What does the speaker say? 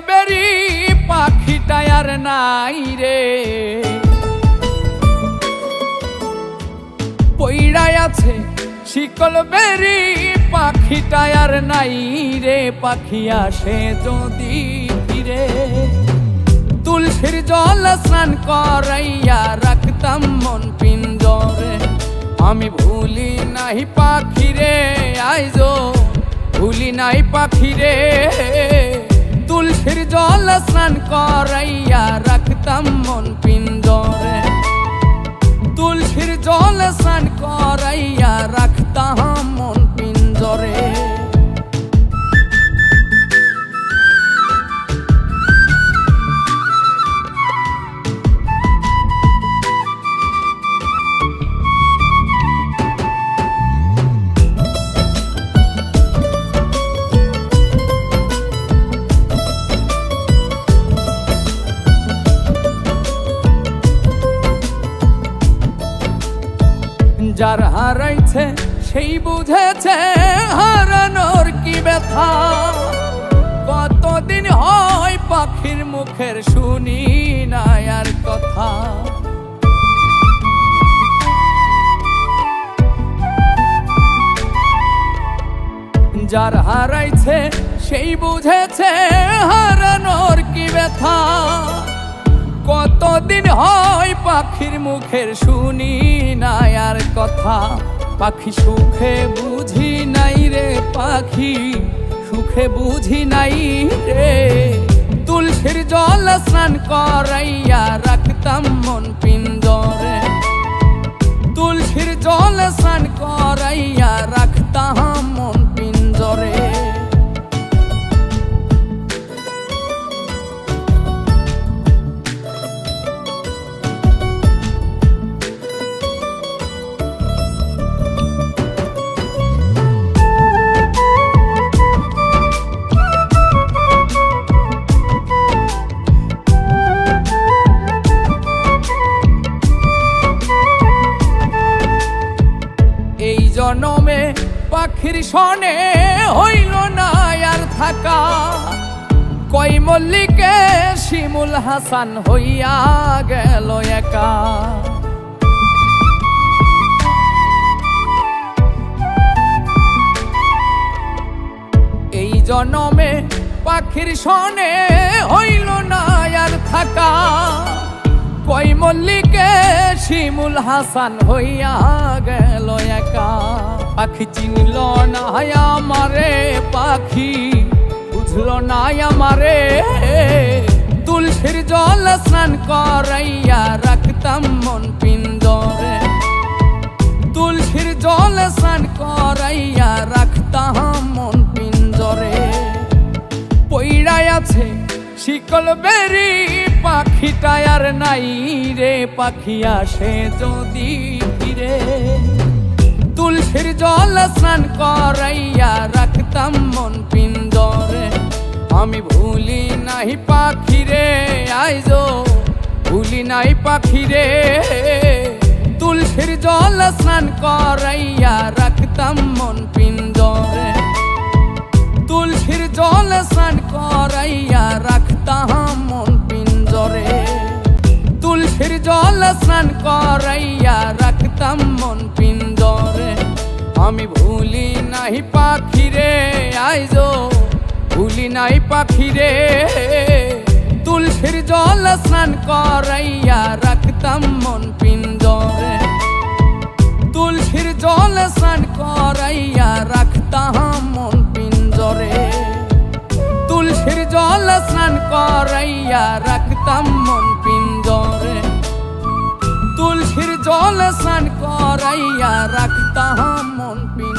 বেরি পাখিটাই আর নাই রে, পইড়াই আছে শিকল বেরি পাখিটাই আর নাই রে। পাখি আসে যদি ফিরে তুলসীর জল স্নান করাইয়া রাখতাম মন পিঞ্জরে। আমি ভুলি নাই পাখিরে আইজো, ভুলি নাই পাখিরে। তুলসীর জল স্নান করাইয়া রাখতাম মন পিঞ্জরে, তুলসীর জল স্নান করাইয়া রাখতাম মন পিঞ্জরে। যার হারাইছে সেই বুঝেছে হারানোর কি ব্যথা। কতদিন হয় পাখির মুখের শুনি না আর কথা। যার হারাইছে সেই বুঝেছে হারানোর কি ব্যথা। কতদিন হয় পাখির মুখের শুনি না আর কথা। পাখি সুখে বুঝি নাই রে, পাখি সুখে বুঝি নাই রে। তুলসীর জল স্নান করাইয়া রাখতাম মন পিঞ্জরে, তুলসীর জল স্নান করাইয়া রাখতাম মন পিঞ্জরে। জনমে পাখির সনে হইল না আর থাকা। কই মল্লিকে শিমুল হাসান হইয়া গেল একা। এই জনমে পাখির সনে হইল না আর থাকা। কই মল্লিকে শিমুল হাসান হইয়া গেল একা। পাখি চিনল না আমারে, পাখি বুঝল না আমারে। তুলসীর জল স্নান করাইয়া রাখতাম মন পিঞ্জরে, তুলসীর জল স্নান করাইয়া রাখতাম মন পিঞ্জরে। পইড়াই আছে শিকল বেরি পাখিটাই আর নাই রে। পাখি আসে যদি ফিরে তুলসীর জল স্নান করাইয়া রাখতাম মন পিঞ্জরে। আমি ভুলি নাই পাখিরে আইজো, ভুলি নাই পাখিরে। তুলসীর জল স্নান করাইয়া রাখতাম মন পিঞ্জরে, তুলসীর জল স্নান করাইয়া রাখতাম মন পিঞ্জরে। তুলসীর জল স্নান করাইয়া রাখতাম মন পিঞ্জরে। আমি ভুলি নাই পাখিরে আইজো, ভুলি নাই পাখিরে। তুলসীর জল স্নান করাইয়া রাখতাম মন পিঞ্জরে, তুলসীর জল স্নান করাইয়া রাখতাম মন পিঞ্জরে। তুলসীর জল স্নান করাইয়া রাখতাম মন পিঞ্জরে, তুলসীর জল স্নান করাইয়া রাখতাম মন পিঞ্জরে।